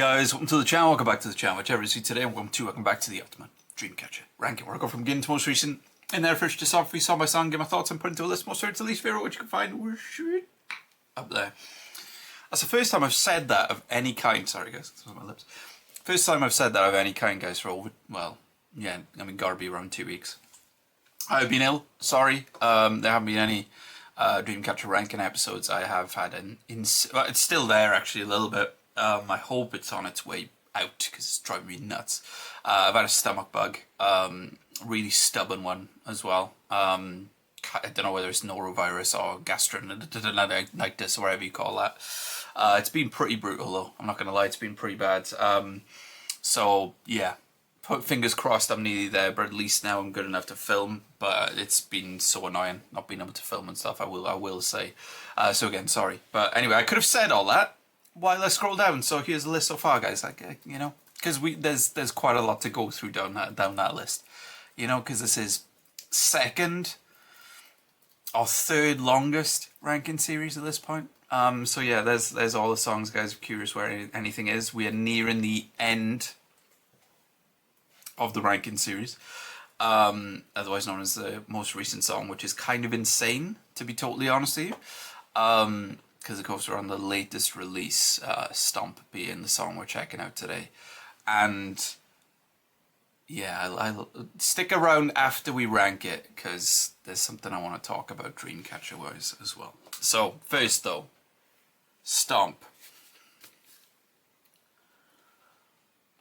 guys, welcome to the channel, welcome back to the channel, whichever it is today, and welcome back to the Ultimate Dreamcatcher ranking, where I go from beginning to most recent. In there, first just off, we song by song, get my thoughts and put into a list, most favorite to least favorite, which you can find up there. That's the first time I've said that of any kind, sorry guys, that's on my lips. First time I've said that of any kind, guys, for over, well, yeah, I mean, gotta be around 2 weeks. I've been ill, sorry, there haven't been any Dreamcatcher ranking episodes. I have had well, it's still there actually a little bit. I hope it's on its way out because it's driving me nuts. I've had a stomach bug, really stubborn one as well. I don't know whether it's norovirus or gastroenteritis or whatever you call that. It's been pretty brutal though, I'm not going to lie, it's been pretty bad. So yeah, fingers crossed I'm nearly there, but at least now I'm good enough to film. But it's been so annoying not being able to film and stuff, I will say. So again, sorry. But anyway, I could have said all that while I scroll down. So here's the list so far, guys. Like, you know, because there's quite a lot to go through down that list. You know, because this is second or third longest ranking series at this point. So yeah, there's all the songs, guys. I'm curious where anything is. We are nearing the end of the ranking series, otherwise known as the most recent song, which is kind of insane, to be totally honest with you, because of course we're on the latest release, Stomp being the song we're checking out today. And yeah, I'll stick around after we rank it, because there's something I want to talk about Dreamcatcher wise as well. So first though, Stomp.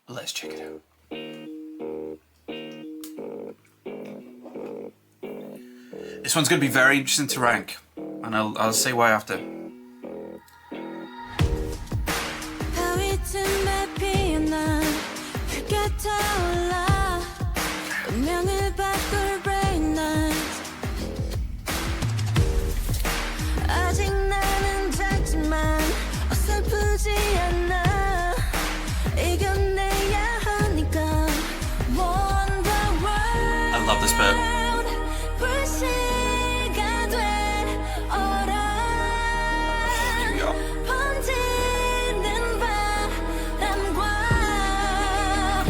Let's check it out. This one's going to be very interesting to rank, and I'll say why after. I love this bit.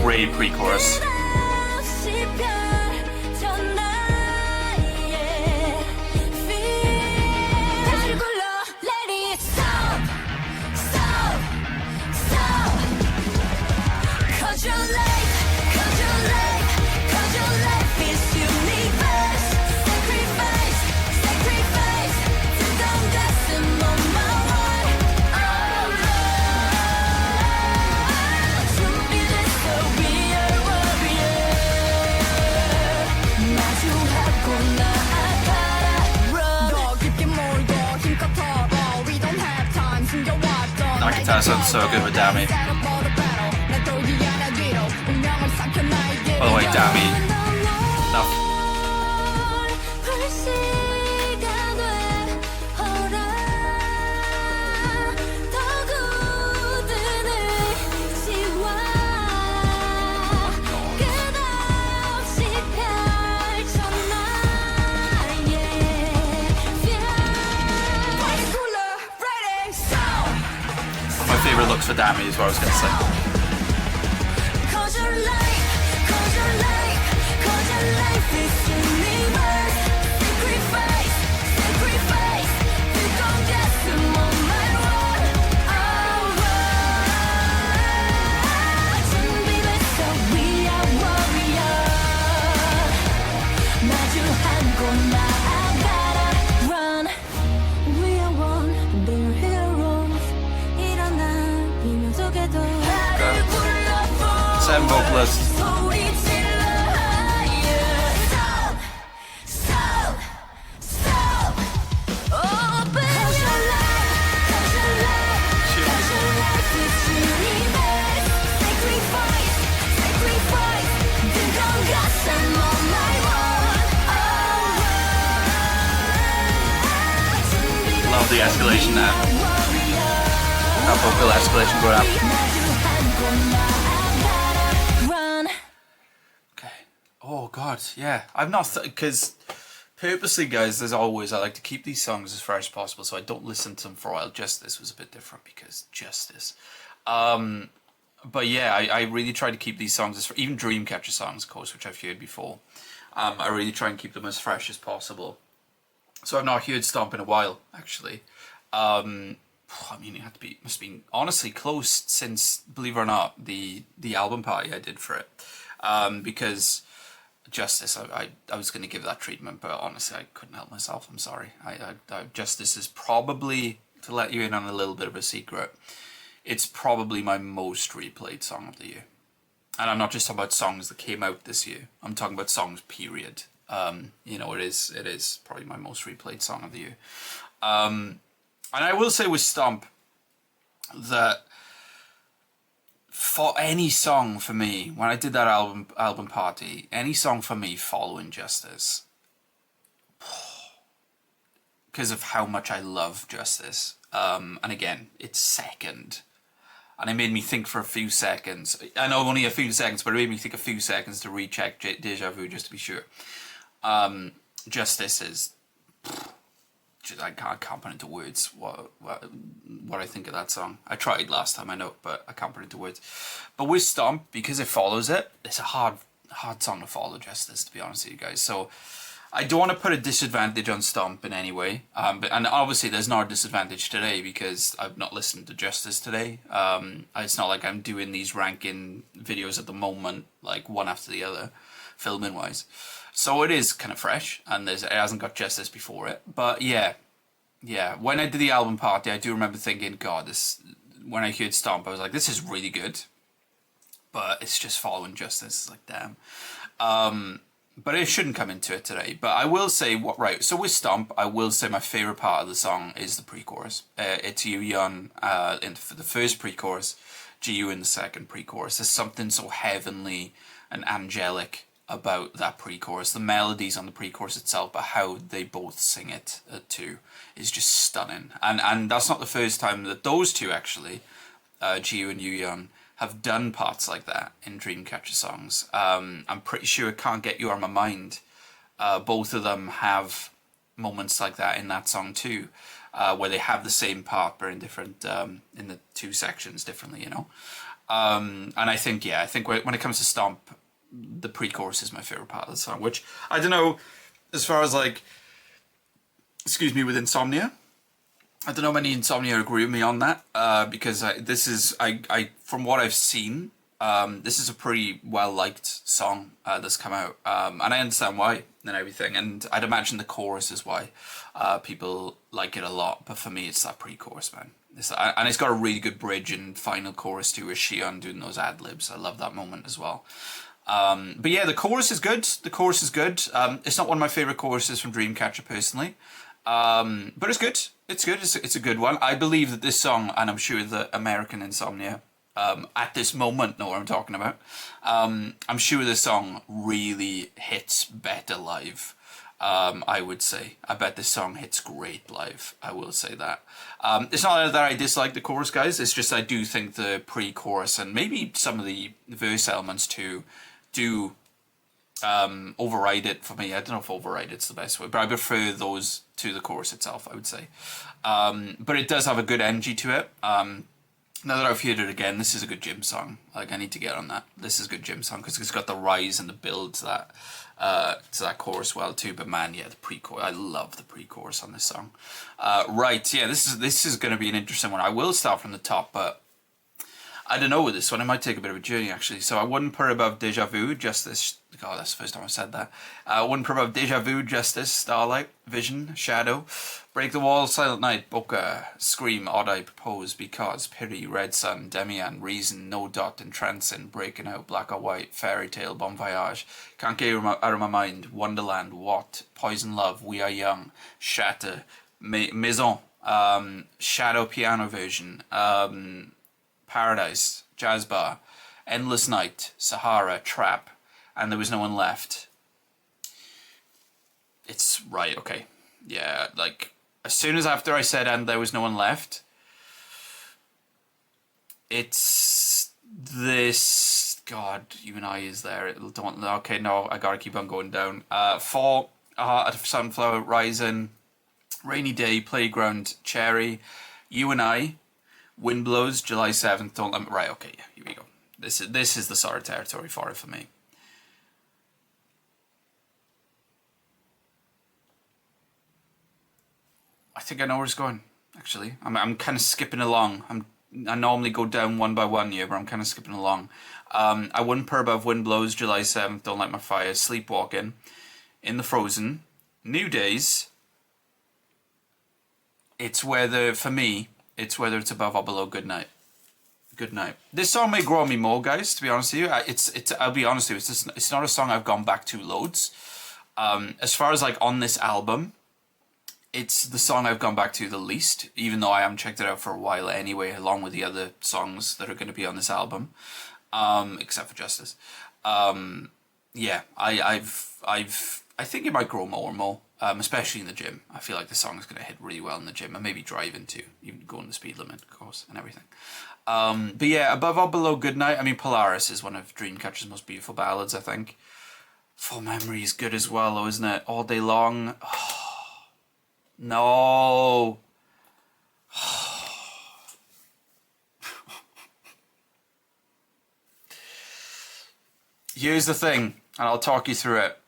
Great pre-chorus. That guitar sounds so good with Dammy. By the way, Dammy, enough. Favorite looks for Dammy is what I was going to say. Seven vocalists. Love the escalation there. That vocal escalation going up. Oh god, yeah. I'm not, because purposely, guys, as always, I like to keep these songs as fresh as possible, so I don't listen to them for a while. Justice was a bit different because Justice. But yeah, I really try to keep these songs, even Dreamcatcher songs, of course, which I've heard before. I really try and keep them as fresh as possible. So I've not heard Stomp in a while, actually. I mean, must have been honestly close since, believe it or not, the album party I did for it. Because Justice, I was going to give that treatment, but honestly, I couldn't help myself. I'm sorry. Justice is probably, to let you in on a little bit of a secret, it's probably my most replayed song of the year. And I'm not just talking about songs that came out this year. I'm talking about songs, period. You know, it is probably my most replayed song of the year. And I will say with Stomp that for any song for me, when I did that album party, any song for me following Justice, because of how much I love Justice. And again, it's second. And it made me think for a few seconds. I know only a few seconds, but it made me think a few seconds to recheck Deja Vu just to be sure. Justice is... I can't put into words what I think of that song. I tried last time, I know, but I can't put into words. But with Stomp, because it follows it, it's a hard song to follow, Justice, to be honest with you guys. So I don't want to put a disadvantage on Stomp in any way. And obviously there's not a disadvantage today because I've not listened to Justice today. It's not like I'm doing these ranking videos at the moment, like one after the other, filming wise. So it is kind of fresh, and it hasn't got Justice before it. But yeah, when I did the album party, I do remember thinking, God, when I heard Stomp, I was like, this is really good. But it's just following Justice. It's like, damn. But it shouldn't come into it today. But I will say, so with Stomp, I will say my favourite part of the song is the pre-chorus. It's Yu Yun for the first pre-chorus, Ji-Yu in the second pre-chorus. There's something so heavenly and angelic about that pre-chorus. The melodies on the pre-chorus itself, but how they both sing it too, is just stunning. And that's not the first time that those two actually, Ji-Yu and Yu Yun, have done parts like that in Dreamcatcher songs. I'm pretty sure Can't Get You Out of My Mind, both of them have moments like that in that song too, where they have the same part but in different, in the two sections differently, you know. And I think when it comes to Stomp, the pre-chorus is my favourite part of the song, which, I don't know, as far as like, with Insomnia, I don't know many Insomnia agree with me on that, because from what I've seen, this is a pretty well-liked song that's come out, and I understand why and everything, and I'd imagine the chorus is why people like it a lot, but for me it's that pre-chorus, man. And it's got a really good bridge and final chorus too, with Shion doing those ad-libs. I love that moment as well. But yeah, the chorus is good. It's not one of my favourite choruses from Dreamcatcher personally, but it's good. It's a good one. I believe that this song, and I'm sure that American Insomnia at this moment know what I'm talking about. I'm sure this song really hits better live. I would say. I bet this song hits great live. I will say that. It's not that I dislike the chorus, guys. It's just I do think the pre-chorus and maybe some of the verse elements too do override it for me. I don't know if override it's the best way, but I prefer those to the chorus itself, I would say. But it does have a good energy to it. Now that I've heard it again, this is a good gym song. Like, I need to get on that. This is a good gym song because it's got the rise and the build to that chorus well too. But man, yeah, the pre-chorus. I love the pre-chorus on this song. Right, yeah, this is going to be an interesting one. I will start from the top, but I don't know with this one. It might take a bit of a journey actually. So I wouldn't put it above Deja Vu. Justice. God, that's the first time I've said that. I wouldn't put it above Deja Vu, Justice, Starlight, Vision, Shadow, Break the Wall, Silent Night, Boca, Scream, Odd Eye, Propose, Because, Pity, Red Sun, Demian, Reason, No Dot, Entrancing, Breaking Out, Black or White, Fairy Tale, Bon Voyage, Can't Get You Out of My Mind, Wonderland, What, Poison Love, We Are Young, Shatter, Maison, Shadow Piano Version, Paradise, Jazz Bar, Endless Night, Sahara, Trap, and There Was No One Left. It's right, okay. Yeah, like, as soon as after I said and There Was No One Left, it's this, God, You and I is there. Okay, no, I gotta keep on going down. Fall, Sunflower, Rising, Rainy Day, Playground, Cherry, You and I, Wind Blows, July 7th, right, okay, yeah, here we go. This is the sort of territory for it for me. I think I know where it's going. Actually, I'm kind of skipping along. I normally go down one by one here, but I'm kind of skipping along. I wouldn't purr above Wind Blows, July 7th, Don't Light My Fire, Sleepwalking, In the Frozen, New Days. It's whether, for me, it's whether it's above or below Good Night. Good Night. This song may grow on me more, guys, to be honest with you. I'll be honest with you, it's not a song I've gone back to loads. As far as like on this album, it's the song I've gone back to the least, even though I haven't checked it out for a while anyway, along with the other songs that are going to be on this album, except for Justice. Yeah, I think it might grow more and more, especially in the gym. I feel like the song is going to hit really well in the gym, and maybe driving too, even going the speed limit, of course, and everything. But yeah, above or below Goodnight, I mean, Polaris is one of Dreamcatcher's most beautiful ballads, I think. Full Memory is good as well, though, isn't it? All Day Long. Oh, no. Here's the thing, and I'll talk you through it.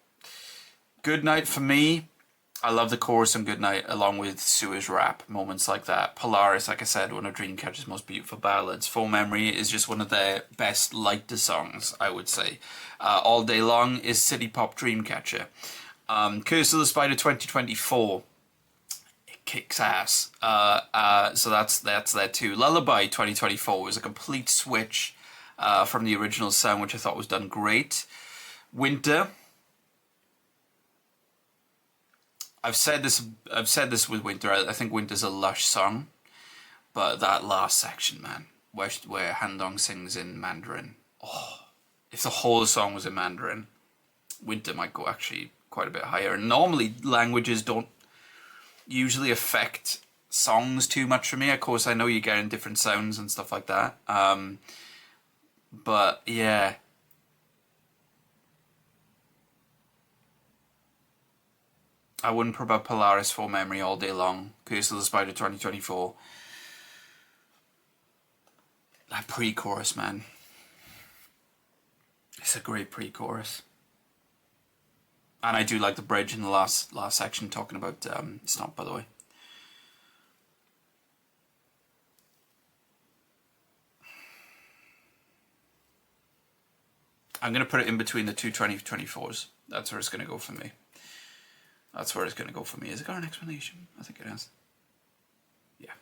Goodnight for me, I love the chorus on Goodnight, along with Sue's rap, moments like that. Polaris, like I said, one of Dreamcatcher's most beautiful ballads. Full Memory is just one of their best lighter songs, I would say. All Day Long is City Pop Dreamcatcher. Curse of the Spider 2024, it kicks ass. So that's there too. Lullaby 2024 was a complete switch from the original sound, which I thought was done great. Winter. I've said this with Winter. I think Winter's a lush song, but that last section, man, where Han-Dong sings in Mandarin. Oh, if the whole song was in Mandarin, Winter might go actually quite a bit higher. And normally languages don't usually affect songs too much for me. Of course, I know you're getting different sounds and stuff like that. But yeah. I wouldn't put up Polaris, Full Memory, All Day Long, Curse of the Spider 2024. That pre-chorus, man. It's a great pre-chorus. And I do like the bridge in the last section talking about Stomp, by the way. I'm going to put it in between the two 2024s. That's where it's going to go for me. That's where it's going to go for me. Has it got an explanation? I think it has. Yeah.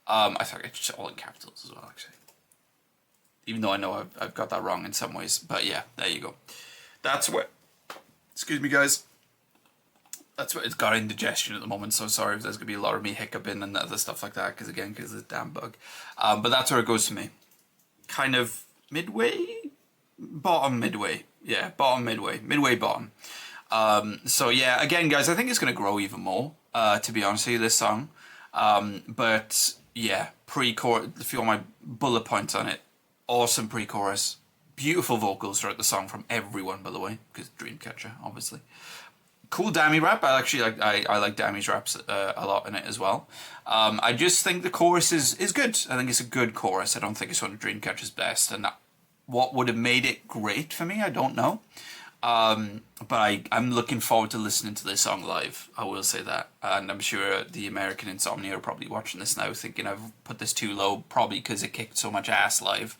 I think it's all in capitals as well, actually. Even though I know I've got that wrong in some ways. But yeah, there you go. That's where... Excuse me, guys. That's what it's got indigestion at the moment, so sorry if there's going to be a lot of me hiccuping and other stuff like that, because of this damn bug. But that's where it goes for me. Kind of midway? Bottom midway. Yeah, bottom midway. Midway bottom. So yeah, again, guys, I think it's going to grow even more, to be honest with you, this song. But yeah, pre-chorus, if you want my bullet points on it, awesome pre-chorus, beautiful vocals throughout the song from everyone, by the way, because Dreamcatcher, obviously. Cool Dammy rap. I like Dammy's raps a lot in it as well. I just think the chorus is good. I think it's a good chorus. I don't think it's one of Dreamcatcher's best, and what would have made it great for me, I don't know. But I'm looking forward to listening to this song live, I will say that. And I'm sure the American Insomnia are probably watching this now thinking I've put this too low, probably because it kicked so much ass live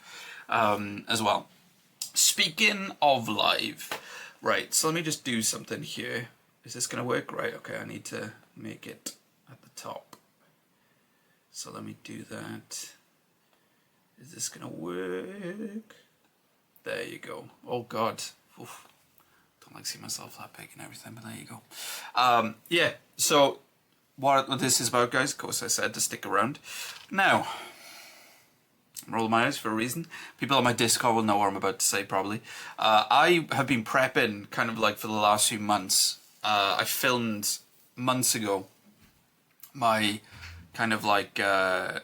as well. Speaking of live, right, so let me just do something here. Is this going to work? Right, okay, I need to make it at the top. So let me do that. Is this going to work? There you go. Oh, God. Oof. Don't like seeing myself that big and everything, but there you go. Yeah, so what this is about, guys, of course I said to stick around. Now, I'm rolling my eyes for a reason. People on my Discord will know what I'm about to say, probably. I have been prepping kind of like for the last few months. I filmed months ago my kind of like, kind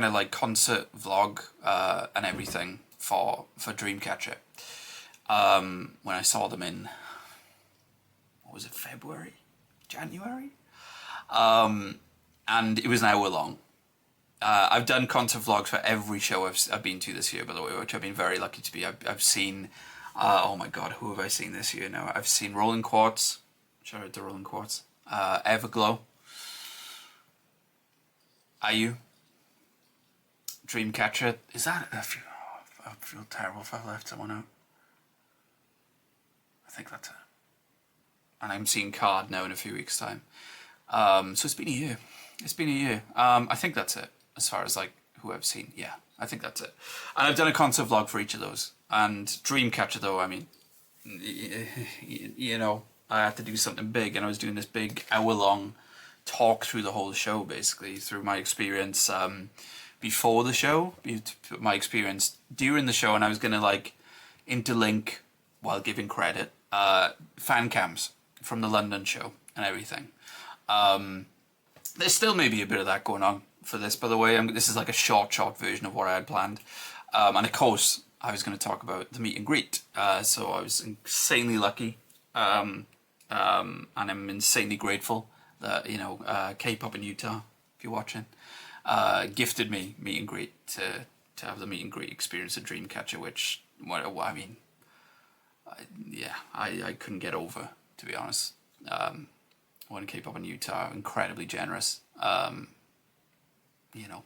of like concert vlog and everything for Dreamcatcher. When I saw them in, what was it, February? January? And it was an hour long. I've done concert vlogs for every show I've been to this year, by the way, which I've been very lucky to be. I've seen, oh my god, who have I seen this year now? I've seen Rolling Quartz, shout out to Rolling Quartz, Everglow, IU, Dreamcatcher. Is that, I feel terrible if I've left someone out. I think that's it. And I'm seeing Card now in a few weeks' time. So it's been a year. It's been a year. I think that's it. As far as like who I've seen, yeah, I think that's it. And I've done a concert vlog for each of those. And Dreamcatcher, though, I mean, you know, I had to do something big, and I was doing this big hour-long talk through the whole show, basically, through my experience before the show, my experience during the show, and I was gonna like interlink while giving credit Fancams from the London show and everything. There's still maybe a bit of that going on for this, by the way. This is like a short version of what I had planned. And of course, I was going to talk about the meet and greet. So I was insanely lucky. And I'm insanely grateful that, you know, Kpop in Utah, if you're watching, gifted me meet and greet to have the meet and greet experience at Dreamcatcher, which, well, I mean, I couldn't get over, to be honest. When Kpop in Utah, incredibly generous, you know,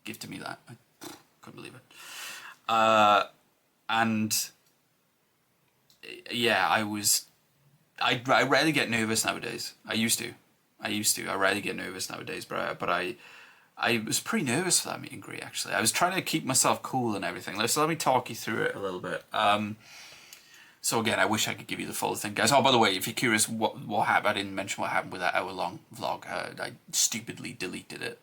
gifted me that. I couldn't believe it. And yeah, I rarely get nervous nowadays. I used to. I rarely get nervous nowadays, but I was pretty nervous for that meet and greet, actually. I was trying to keep myself cool and everything. So let me talk you through it a little bit. So again, I wish I could give you the full thing, guys. Oh, by the way, if you're curious what happened, I didn't mention what happened with that hour-long vlog. I stupidly deleted it.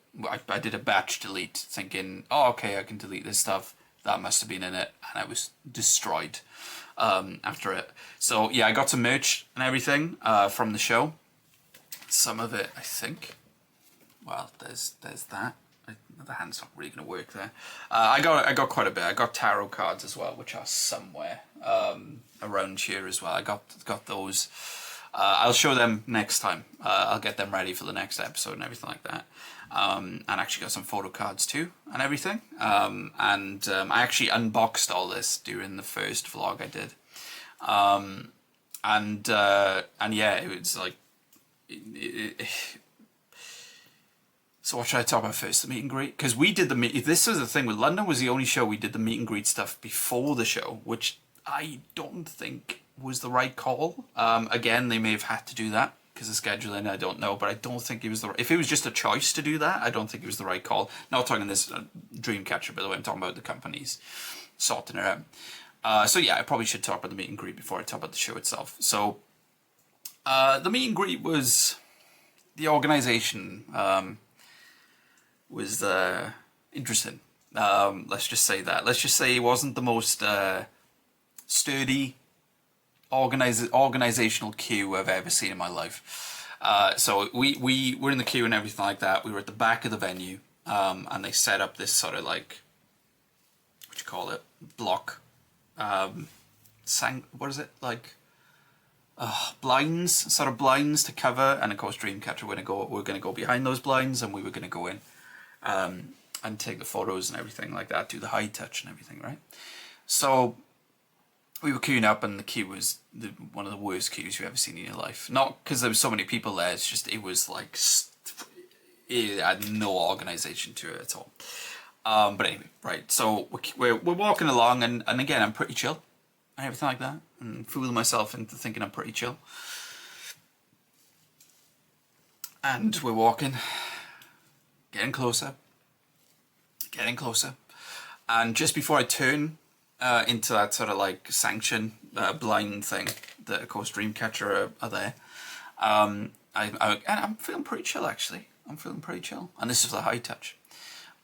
I did a batch delete, thinking, oh, okay, I can delete this stuff. That must have been in it, and I was destroyed after it. So yeah, I got some merch and everything from the show. Some of it, I think. Well, there's that. The hand's not really going to work there. I got quite a bit. I got tarot cards as well, which are somewhere around here as well. I got those. I'll show them next time. I'll get them ready for the next episode and everything like that. And actually got some photo cards too and everything. I actually unboxed all this during the first vlog I did. And yeah, it was like. So what should I talk about first? The meet and greet? Because we did this is the thing with London, was the only show we did the meet and greet stuff before the show, which I don't think was the right call. Again, they may have had to do that because of scheduling, I don't know, but I don't think it was if it was just a choice to do that, I don't think it was the right call. Not talking this Dreamcatcher, by the way, I'm talking about the companies sorting it out. So yeah, I probably should talk about the meet and greet before I talk about the show itself. So the meet and greet was the organisation. Was interesting. Let's just say that. Let's just say it wasn't the most sturdy organizational queue I've ever seen in my life. So we were in the queue and everything like that. We were at the back of the venue, and they set up this sort of like, what you call it, block, what is it, like, blinds, sort of blinds to cover. And of course, Dreamcatcher, we're gonna go behind those blinds, and we were gonna go in. And take the photos and everything like that, do the high touch and everything, right? So we were queuing up, and the queue was one of the worst queues you've ever seen in your life. Not because there was so many people there, it's just, it was like, it had no organisation to it at all. But anyway, right, so we're walking along, and again, I'm pretty chill and everything like that, and fooling myself into thinking I'm pretty chill. And we're walking, getting closer, and just before I turn into that sort of like sanction blind thing that of course Dreamcatcher are there, and I'm feeling pretty chill, actually. I'm feeling pretty chill, and this is the high touch,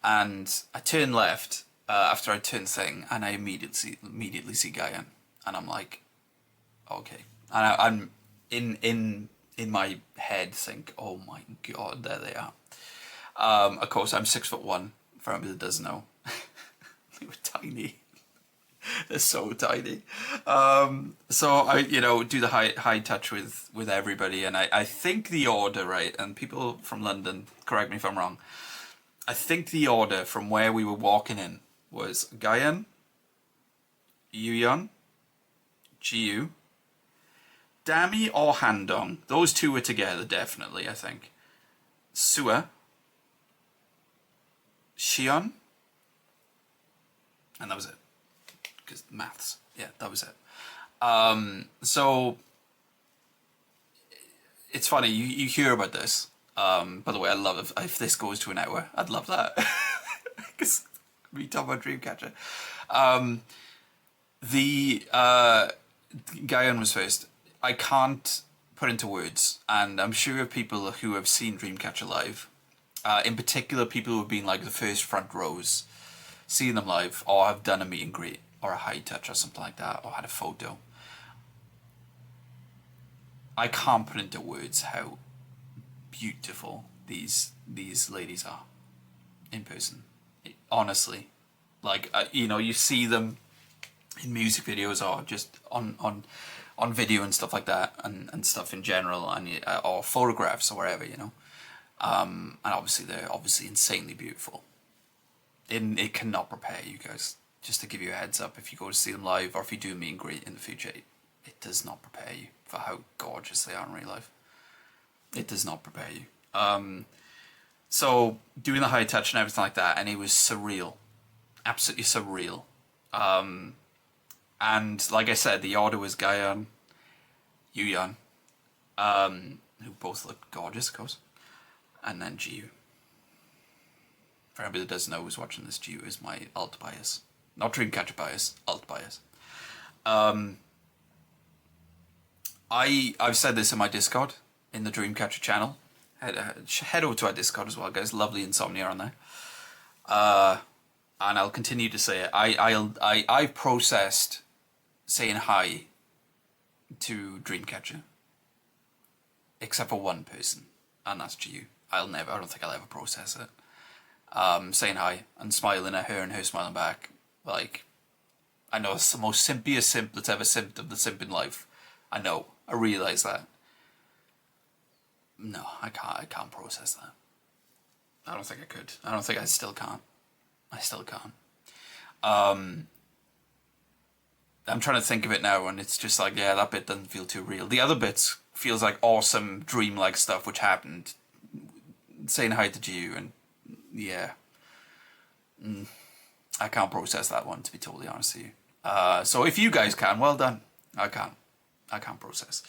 and I turn left after I turn thing, and I immediately see Guyan, and I'm like, okay, and I'm in my head think, oh my god, there they are. Of course, I'm 6'1", for anybody that doesn't know. They were tiny. They're so tiny. So I, do the high touch with everybody, and I think the order, right, and people from London, correct me if I'm wrong, I think the order from where we were walking in was Gayan, Yuyeon, Jiu, Dami or Handong. Those two were together, definitely, I think. Sua, Xion, and that was it. Because maths. Yeah, that was it. So, it's funny, you hear about this. By the way, I love if this goes to an hour. I'd love that. Because we talk about Dreamcatcher. The Gayan was first. I can't put into words, and I'm sure people who have seen Dreamcatcher live, in particular people who have been like the first front rows, seeing them live, or have done a meet and greet, or a high touch or something like that, or had a photo. I can't put into words how beautiful these ladies are in person. Honestly, like you see them in music videos or just on video and stuff like that, and stuff in general, and or photographs or wherever, and obviously they're insanely beautiful. It cannot prepare you guys. Just to give you a heads up, if you go to see them live or if you do meet and greet in the future, it does not prepare you for how gorgeous they are in real life. It does not prepare you. So doing the high touch and everything like that, and it was surreal, absolutely surreal. And like I said, the order was Gayan, Yuyeon, who both looked gorgeous, of course, and then Jiu. For anybody that doesn't know who's watching this, Jiu is my alt bias. Not Dreamcatcher bias, alt bias. I've said this in my Discord, in the Dreamcatcher channel. Head over to our Discord as well, guys. Lovely Insomnia on there. And I'll continue to say it. I processed saying hi to Dreamcatcher, except for one person, and that's Jiu. I don't think I'll ever process it. Saying hi and smiling at her and her smiling back. Like, I know it's the most simpiest simp that's ever simped of the simp in life. I know. I realise that. No, I can't process that. I don't think I could. I still can't. I'm trying to think of it now, and it's just like, yeah, that bit doesn't feel too real. The other bits feels like awesome dream-like stuff which happened. Saying hi to Jiu, and yeah. I can't process that one, to be totally honest with you. So if you guys can, well done. I can't process.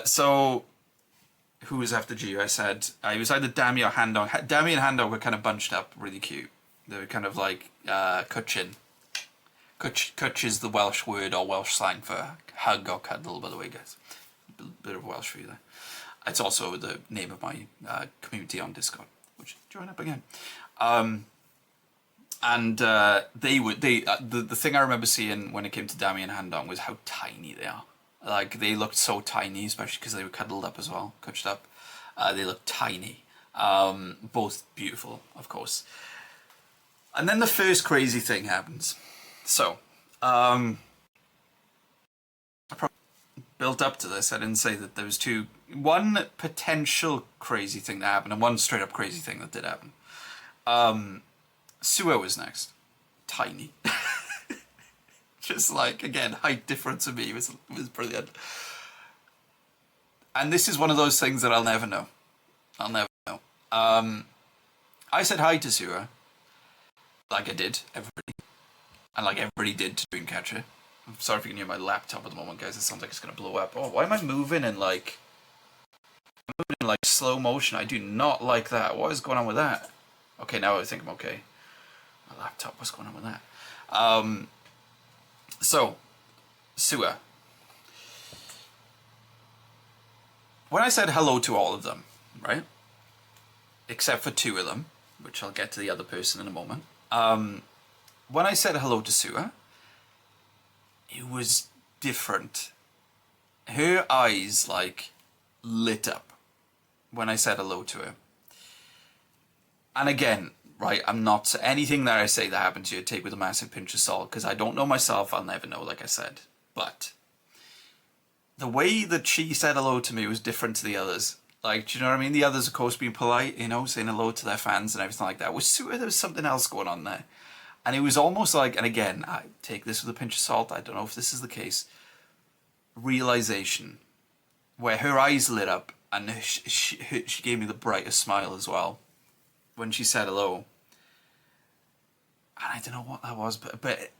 So who was after Jiu? I said it was either Dami or Handong. Dami and Handong were kind of bunched up, really cute. They were kind of like kutchin. Kutch is the Welsh word or Welsh slang for hug or cuddle, by the way, guys. A bit of Welsh for you there. It's also the name of my community on Discord, which join up again. And the thing I remember seeing when it came to Dami and Handong was how tiny they are. Like, they looked so tiny, especially because they were cuddled up as well, cutched up. They looked tiny. Both beautiful, of course. And then the first crazy thing happens. So, I probably built up to this. I didn't say that there was one potential crazy thing that happened and one straight up crazy thing that did happen. Sua was next. Tiny. Just like, again, height difference of me was brilliant. And this is one of those things that I'll never know. I said hi to Sua, like I did, everybody. And like everybody did to Dreamcatcher. I'm sorry if you can hear my laptop at the moment, guys. It sounds like it's going to blow up. Oh, why am I moving in like slow motion? I do not like that. What is going on with that? Okay, now I think I'm okay. My laptop, what's going on with that? So, Sua. When I said hello to all of them, right? Except for two of them, which I'll get to the other person in a moment. When I said hello to Sua, it was different. Her eyes, like, lit up when I said hello to her. And again, right, I'm not... Anything that I say that happened to you, take with a massive pinch of salt, because I don't know myself, I'll never know, like I said. But the way that she said hello to me was different to the others. Like, do you know what I mean? The others, of course, being polite, you know, saying hello to their fans and everything like that. With Sua, there was something else going on there. And it was almost like, and again, I take this with a pinch of salt, I don't know if this is the case, realization, where her eyes lit up and she gave me the brightest smile as well when she said hello. And I don't know what that was, but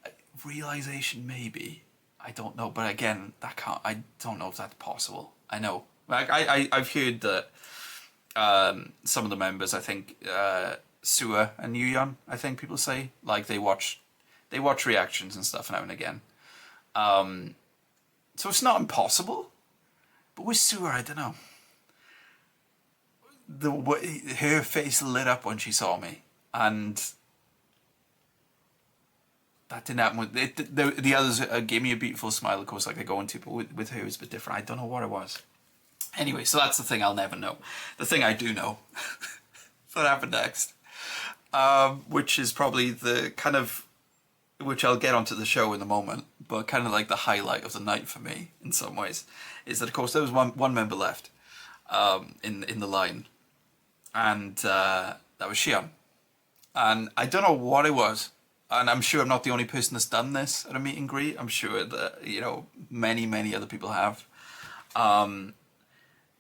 realization maybe. I don't know, but again, I don't know if that's possible. I know. Like, I've heard that some of the members, I think, Sua and Yuyeon, I think people say, like, they watch reactions and stuff now and again. So it's not impossible, but with Sua, I don't know. Her face lit up when she saw me, and that didn't happen with the others. Gave me a beautiful smile, of course, like they're going to, but with her it's a bit different. I don't know what it was. Anyway, so that's the thing I'll never know. The thing I do know, what happened next, which is probably the kind of, which I'll get onto the show in a moment, but kind of like the highlight of the night for me in some ways, is that of course there was one member left in the line, and that was Xion. And I don't know what it was, and I'm sure I'm not the only person that's done this at a meet and greet. I'm sure that, you know, many other people have.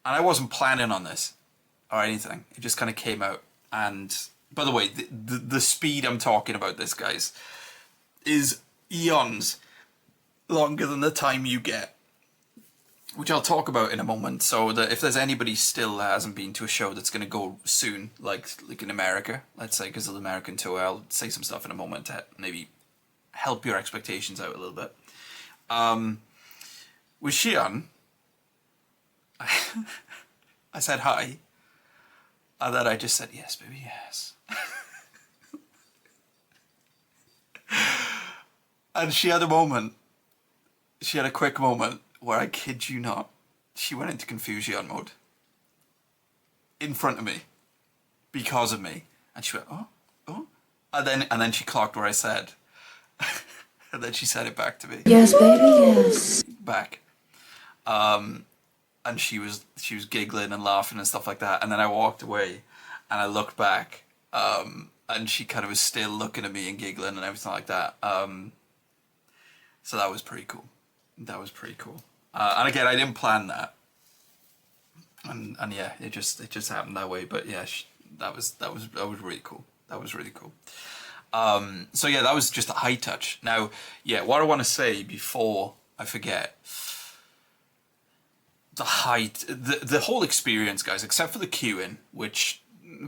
And I wasn't planning on this or anything. It just kind of came out. And by the way, the speed I'm talking about this, guys, is eons longer than the time you get, which I'll talk about in a moment. So that if there's anybody still that hasn't been to a show that's going to go soon, like in America, let's say, because of the American tour, I'll say some stuff in a moment to maybe help your expectations out a little bit. With Xion, I said hi, and then I just said, yes, baby, yes. And she had a quick moment where, I kid you not, she went into confusion mode in front of me because of me, and she went, oh, and then she clocked where I said, and then she said it back to me. Yes, baby, yes. Back. And she was giggling and laughing and stuff like that, and then I walked away, and I looked back, and she kind of was still looking at me and giggling and everything like that. So that was pretty cool. And again, I didn't plan that, and yeah, it just happened that way. But yeah, that was really cool. So yeah, that was just a high touch. Now, yeah, what I want to say before I forget, the whole experience, guys, except for the queuing, which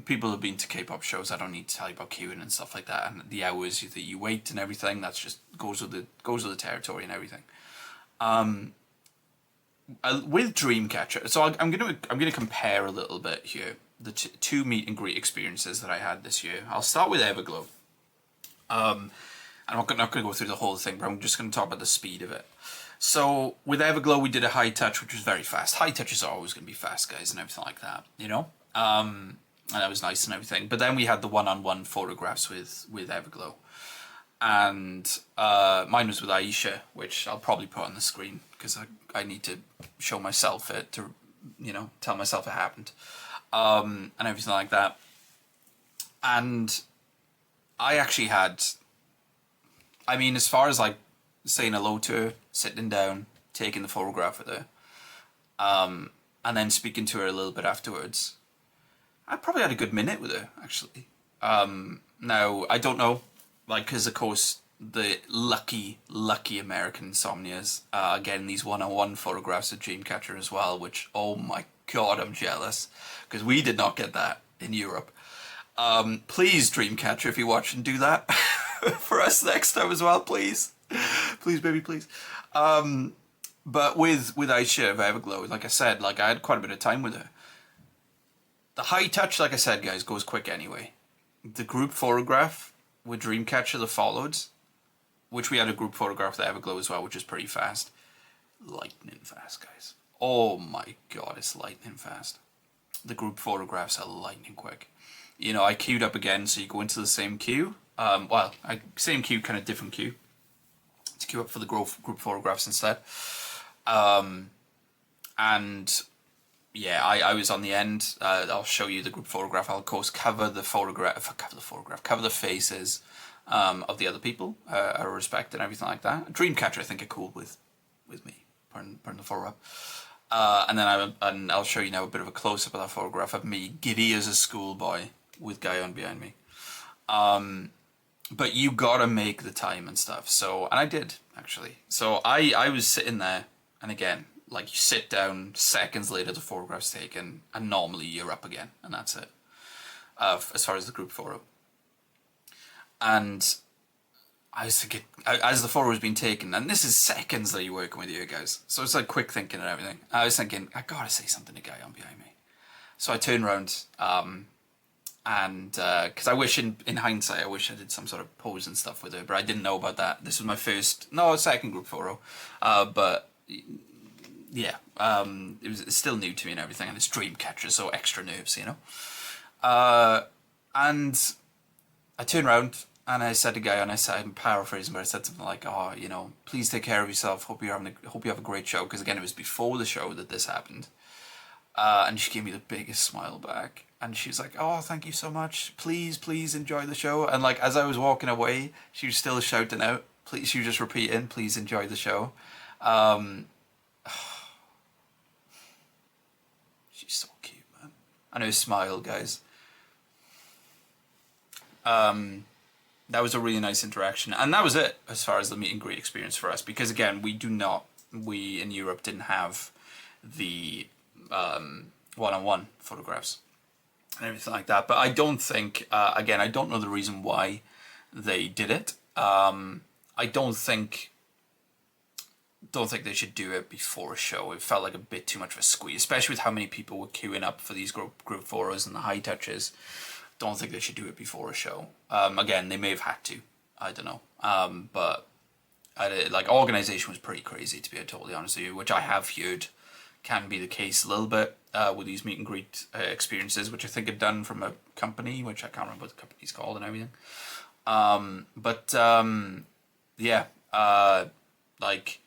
people have been to K-pop shows, I don't need to tell you about queuing and stuff like that, and the hours that you wait and everything. That's just goes with the territory and everything. With Dreamcatcher, so I'm gonna compare a little bit here the two meet and greet experiences that I had this year. I'll start with Everglow. I'm not gonna go through the whole thing, but I'm just gonna talk about the speed of it. So with Everglow, we did a high touch, which was very fast. High touches are always gonna be fast, guys, and everything like that, you know. And that was nice and everything. But then we had the one-on-one photographs with Everglow. And mine was with Aisha, which I'll probably put on the screen because I need to show myself it, to, you know, tell myself it happened, and everything like that. And I actually had, I mean, as far as like saying hello to her, sitting down, taking the photograph with her, and then speaking to her a little bit afterwards, I probably had a good minute with her, actually. Now, I don't know, like, because of course the lucky American insomnias getting these one-on-one photographs of Dreamcatcher as well, which, oh my god, I'm jealous, because we did not get that in Europe. Please, Dreamcatcher, if you're watching, do that for us next time as well, please. Please, baby, please. But with Aisha of Everglow, like I said, like I had quite a bit of time with her. The high touch, like I said, guys, goes quick anyway. The group photograph with Dreamcatcher that followed, which we had a group photograph with Everglow as well, which is pretty fast. Lightning fast, guys. Oh my god, it's lightning fast. The group photographs are lightning quick. You know, I queued up again, so you go into the same queue. Same queue, kind of different queue. To queue up for the group photographs instead. And yeah, I was on the end. I'll show you the group photograph. I'll of course cover the cover the faces of the other people I respect and everything like that. Dreamcatcher, I think, are cool with me putting the photo up. And then I'll show you now a bit of a close up of that photograph of me giddy as a schoolboy with Guy on behind me. But you gotta make the time and stuff. So, and I did actually. So I was sitting there, and again, like you sit down, seconds later the photograph's taken, and normally you're up again, and that's it. As far as the group photo. And I was thinking, as the photo was being taken, and this is seconds that you're working with you guys, so it's like quick thinking and everything. I was thinking, I gotta say something to Guy on behind me. So I turned around, and because I wish in hindsight, I wish I did some sort of pose and stuff with her, but I didn't know about that. This was my second group photo, but yeah, it's still new to me and everything, and it's Dreamcatcher, so extra nerves, you know. And I turned around and I said to Guy, and I'm paraphrasing, but I said something like, "Oh, you know, please take care of yourself. Hope you have a great show." Because again, it was before the show that this happened. And she gave me the biggest smile back, and she was like, "Oh, thank you so much. Please enjoy the show." And like as I was walking away, she was still shouting out, "Please!" She was just repeating, "Please enjoy the show." She's so cute, man. And her smile, guys. That was a really nice interaction, and that was it as far as the meet and greet experience for us. Because again, we in Europe didn't have the one-on-one photographs and everything like that. But I don't think, again, I don't know the reason why they did it. I don't think they should do it before a show. It felt like a bit too much of a squeeze, especially with how many people were queuing up for these group photos and the high touches. Don't think they should do it before a show. Again, they may have had to. I don't know. But like organization was pretty crazy, to be totally honest with you, which I have heard can be the case a little bit with these meet and greet experiences, which I think are done from a company, which I can't remember what the company's called and everything. Yeah, like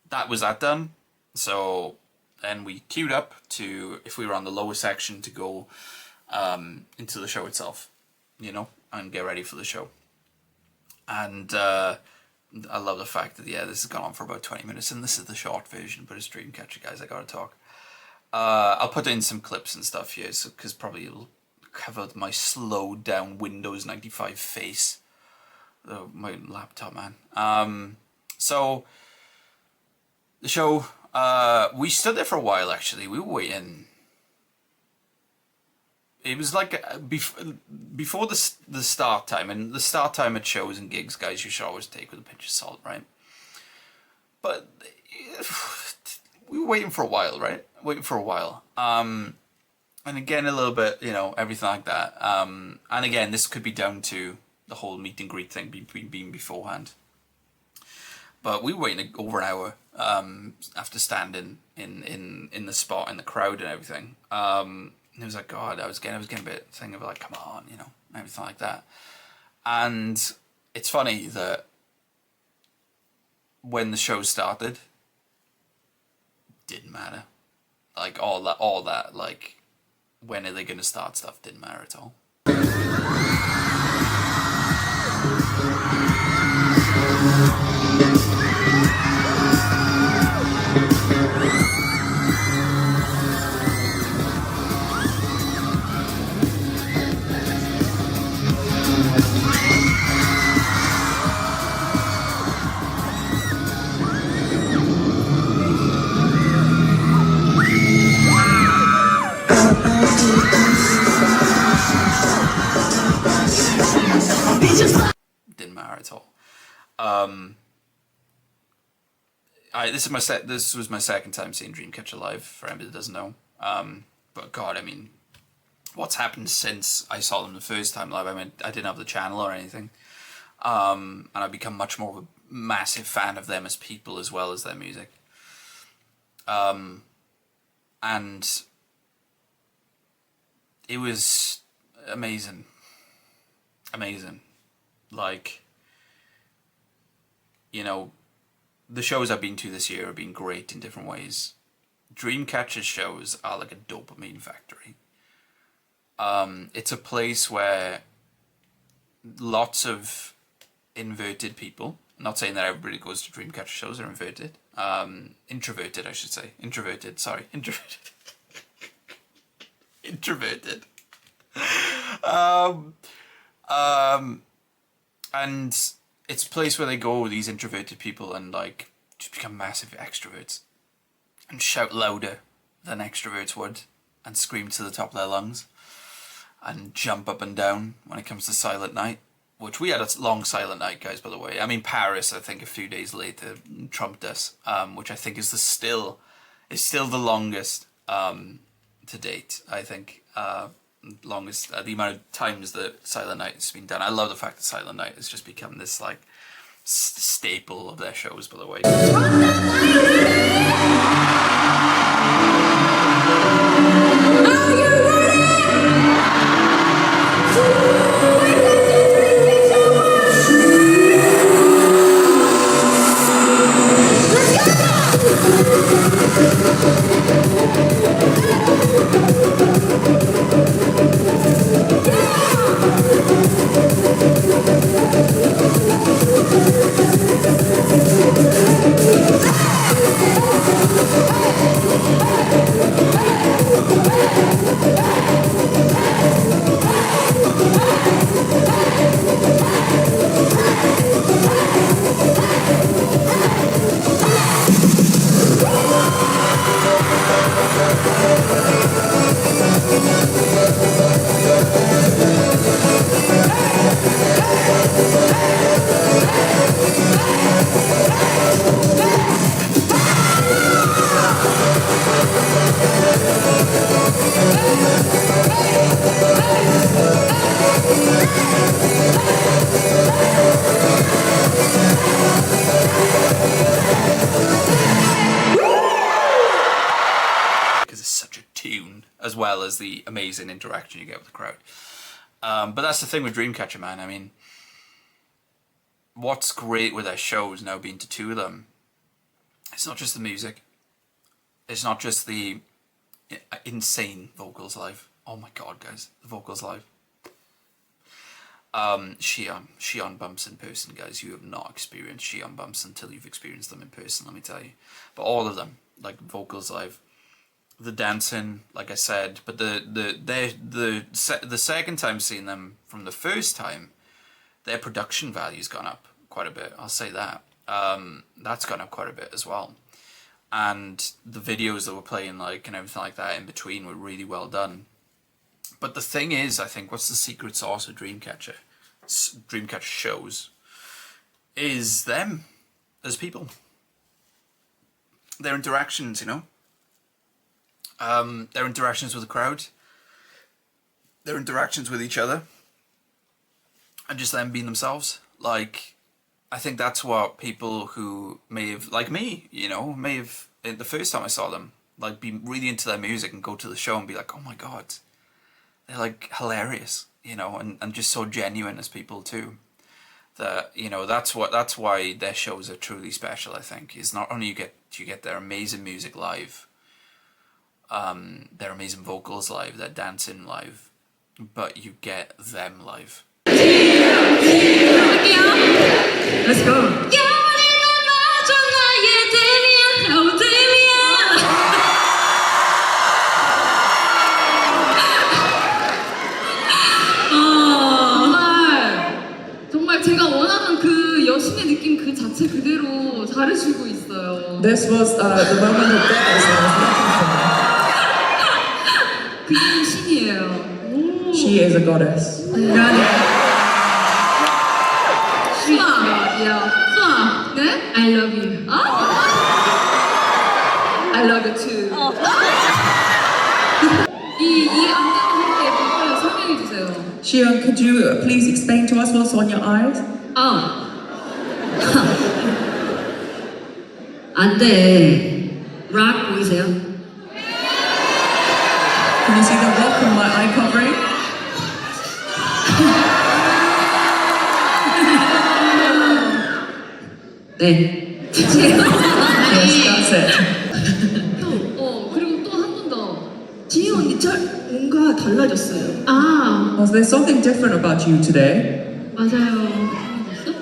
that was that done. So then we queued up to, if we were on the lower section, to go into the show itself, you know, and get ready for the show. And I love the fact that, yeah, this has gone on for about 20 minutes, and this is the short version, but it's Dreamcatcher, guys, I gotta talk. I'll put in some clips and stuff here, so because probably it'll cover my slowed down Windows 95 face. My laptop, man. So, the show, we stood there for a while, actually. We were waiting. It was like before the start time, and the start time at shows and gigs, guys, you should always take with a pinch of salt, right? But we were waiting for a while, right? And again, a little bit, you know, everything like that. And again, this could be down to the whole meet and greet thing being beforehand. But we were waiting over an hour after standing in the spot, in the crowd and everything. And it was like, God, I was getting a bit thing of like, come on, you know, everything like that. And it's funny that when the show started, didn't matter. Like all that, like, when are they going to start stuff didn't matter at all. Didn't matter at all. This was my second time seeing Dreamcatcher live, for anybody that doesn't know. But God, I mean, what's happened since I saw them the first time live? I mean, I didn't have the channel or anything. And I've become much more of a massive fan of them as people as well as their music. And it was amazing. Like, you know, the shows I've been to this year have been great in different ways. Dreamcatcher shows are like a dopamine factory. It's a place where lots of inverted people, I'm not saying that everybody goes to Dreamcatcher shows are inverted, introverted I should say, introverted. And it's a place where they go, these introverted people, and like just become massive extroverts and shout louder than extroverts would and scream to the top of their lungs and jump up and down when it comes to Silent Night, which we had a long Silent Night, guys, by the way. I mean, Paris, I think a few days later trumped us, which I think is still the longest to date, I think. Longest, the amount of times that Silent Night has been done. I love the fact that Silent Night has just become this like staple of their shows, by the way. As well as the amazing interaction you get with the crowd. But that's the thing with Dreamcatcher, man. I mean, what's great with their shows, now being to two of them, it's not just the music. It's not just the insane vocals live. Oh my god, guys, the vocals live. Shion bumps in person, guys. You have not experienced Shion bumps until you've experienced them in person, let me tell you. But all of them, like vocals live. The dancing, like I said, but the second time seeing them from the first time, their production value's gone up quite a bit. I'll say that. That's gone up quite a bit as well. And the videos that were playing, like, and everything like that in between were really well done. But the thing is, I think, what's the secret sauce of Dreamcatcher shows, is them as people. Their interactions, you know. Their interactions with the crowd, their interactions with each other, and just them being themselves. Like, I think that's what people who may have, like me, you know, may have, the first time I saw them, like, be really into their music and go to the show and be like, oh my god, they're like hilarious, you know, and just so genuine as people too. That, you know, that's why their shows are truly special, I think, is not only you get their amazing music live, their amazing vocals live, their dancing live, but you get them live. Let's go. 정말 제가 원하는 그 여신의 느낌 그 자체 그대로 잘해주고 있어요. This was the moment of goddess I was looking for. 그녀는 신이에요. She is a goddess. 수아, 네? I love you. I love you too. 이 안경을 이렇게 설명해 주세요. Shion, could you please explain to us what's on your eyes? 안 돼. 락 보이세요? Can you see the rock on my eye covering? 네. Yes, that's it. 뭔가 달라졌어요. 아, Was there something different about you today? 맞아요.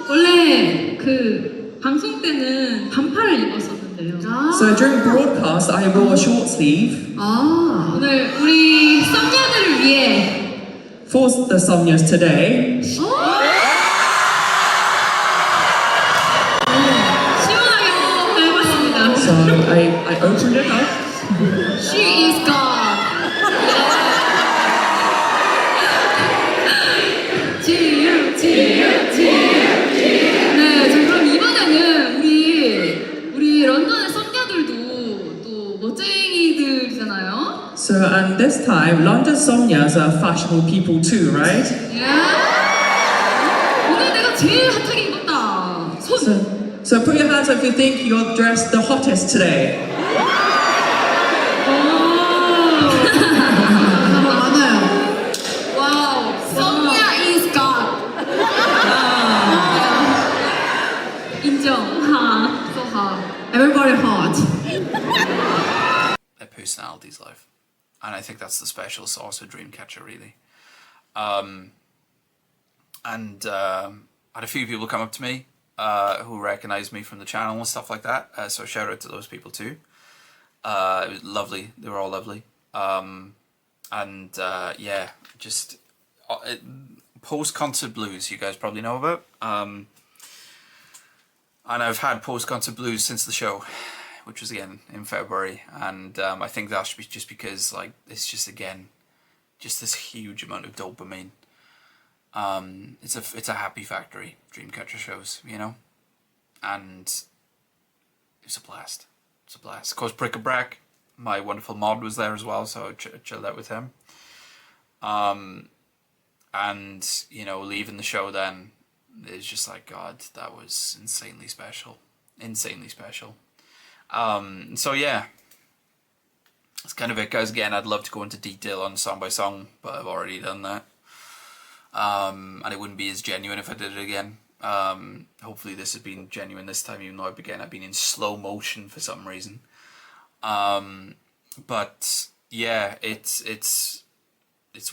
원래 그 방송 때는 반팔을 입었었는데요. So during broadcast, I wore a short sleeve. 오늘 우리 썸녀들을 위해 For the Somnias today, 시원하게 한번 해봤습니다. so I opened it up. She is God. 지유, 지유, 지유, 지유. 네, 자 그럼 이번에는 우리 런던의 썸녀들도 또 멋쟁이들이잖아요. So and this time, London Somnias are fashionable people too, right? 예. 오늘 내가 제일 핫하게 입었다. 손. So put your hands up if you think you're dressed the hottest today. 많아요. 와우. 썸녀 is God. 인정. 하. So hot. Everybody hot. Their personalities live. And I think that's the special sauce of Dreamcatcher, really. And I had a few people come up to me who recognized me from the channel and stuff like that. So shout out to those people too. It was lovely. They were all lovely. Yeah, just post-concert blues, you guys probably know about. And I've had post-concert blues since the show, which was again in February. And I think that should be just because like it's just again, just this huge amount of dopamine. It's a happy factory, Dreamcatcher shows, you know, and it's a blast. It's a blast. Of course, Bric-a-Brac, my wonderful mod, was there as well, so I chilled out with him. And you know, leaving the show then, it's just like, God, that was insanely special, insanely special. So yeah, that's kind of it, guys. Again, I'd love to go into detail on song by song, but I've already done that. And it wouldn't be as genuine if I did it again. Hopefully this has been genuine this time, even though I've been in slow motion for some reason. But yeah, it's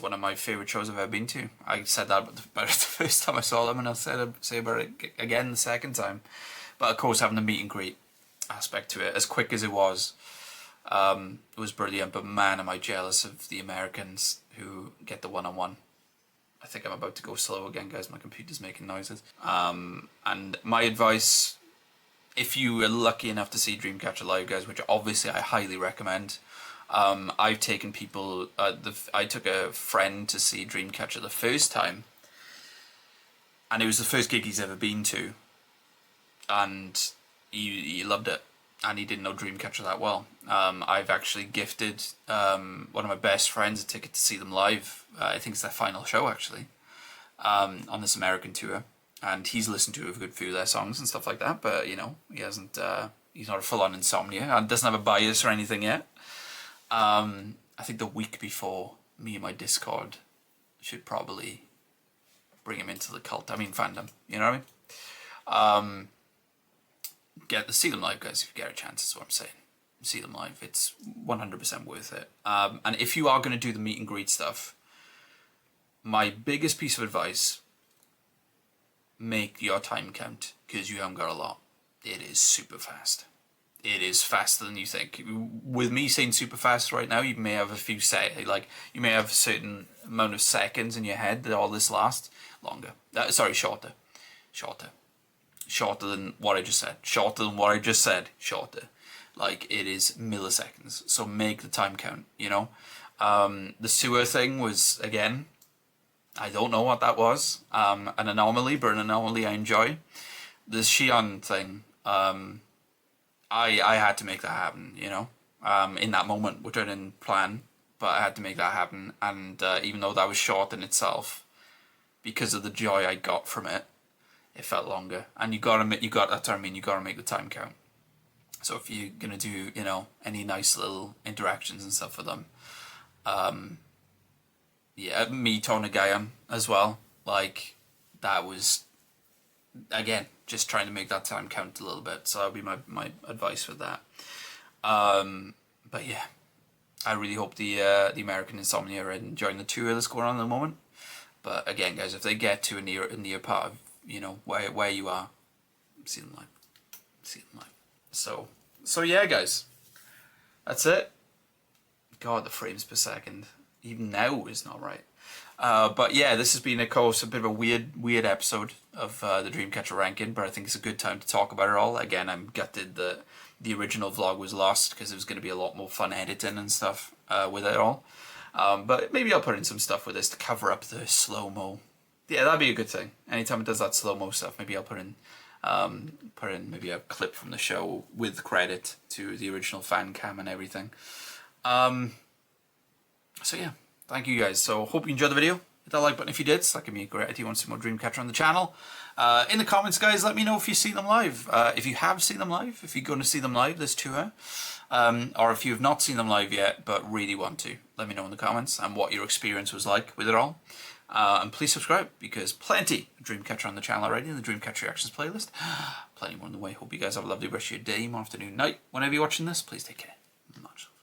one of my favorite shows I've ever been to. I said that about it the first time I saw them, and I'll say about it again the second time. But of course, having the meet and greet aspect to it, as quick as it was brilliant. But man, am I jealous of the Americans who get the one-on-one. I think I'm about to go slow again, guys. My computer's making noises. And my advice, if you are lucky enough to see Dreamcatcher live, guys, which obviously I highly recommend. I've taken people. I took a friend to see Dreamcatcher the first time, and it was the first gig he's ever been to, and he loved it, and he didn't know Dreamcatcher that well. I've actually gifted one of my best friends a ticket to see them live. I think it's their final show actually, on this American tour, and he's listened to a good few of their songs and stuff like that. But you know, he hasn't. He's not a full-on insomnia and doesn't have a bias or anything yet. I think the week before, me and my Discord should probably bring him into the cult. I mean, fandom. You know what I mean? Get to see them live, guys. If you get a chance, that's what I'm saying. See them live. It's 100% worth it. And if you are going to do the meet and greet stuff, my biggest piece of advice: make your time count, because you haven't got a lot. It is super fast. It is faster than you think. With me saying super fast right now, you may have a few you may have a certain amount of seconds in your head that all this lasts. Longer. Shorter. Shorter than what I just said. Shorter. Like, it is milliseconds. So make the time count, you know. The sewer thing was, again, I don't know what that was. An anomaly, but an anomaly I enjoy. The Xi'an thing, I had to make that happen, you know, in that moment, which I didn't plan, but I had to make that happen. And even though that was short in itself, because of the joy I got from it, it felt longer. And you gotta make the time count. So if you're gonna do, you know, any nice little interactions and stuff with them, yeah, me Tona Gayan as well, like, that was, again, just trying to make that time count a little bit. So that would be my advice with that. But yeah, I really hope the American Insomnia are enjoying the tour that's going on at the moment. But again, guys, if they get to a near part of, you know, where you are, see them live. See them live. So yeah, guys, that's it. God, the frames per second, even now, is not right. But yeah, this has been, of course, a bit of a weird episode of the Dreamcatcher ranking, but I think it's a good time to talk about it all. Again, I'm gutted that the original vlog was lost, because it was going to be a lot more fun editing and stuff with it all. But maybe I'll put in some stuff with this to cover up the slow-mo. Yeah, that'd be a good thing. Anytime it does that slow-mo stuff, maybe I'll put in maybe a clip from the show with credit to the original fan cam and everything. So yeah, thank you guys. So hope you enjoyed the video. Hit that like button if you did. So that give me a great idea you want to see more Dreamcatcher on the channel. In the comments, guys, let me know if you've seen them live. If you have seen them live, if you're going to see them live this tour, or if you've not seen them live yet but really want to, let me know in the comments and what your experience was like with it all. And please subscribe, because plenty of Dreamcatcher on the channel already in the Dreamcatcher Reactions playlist. Plenty more on the way. Hope you guys have a lovely rest of your day, afternoon, night. Whenever you're watching this, please take care. Much love.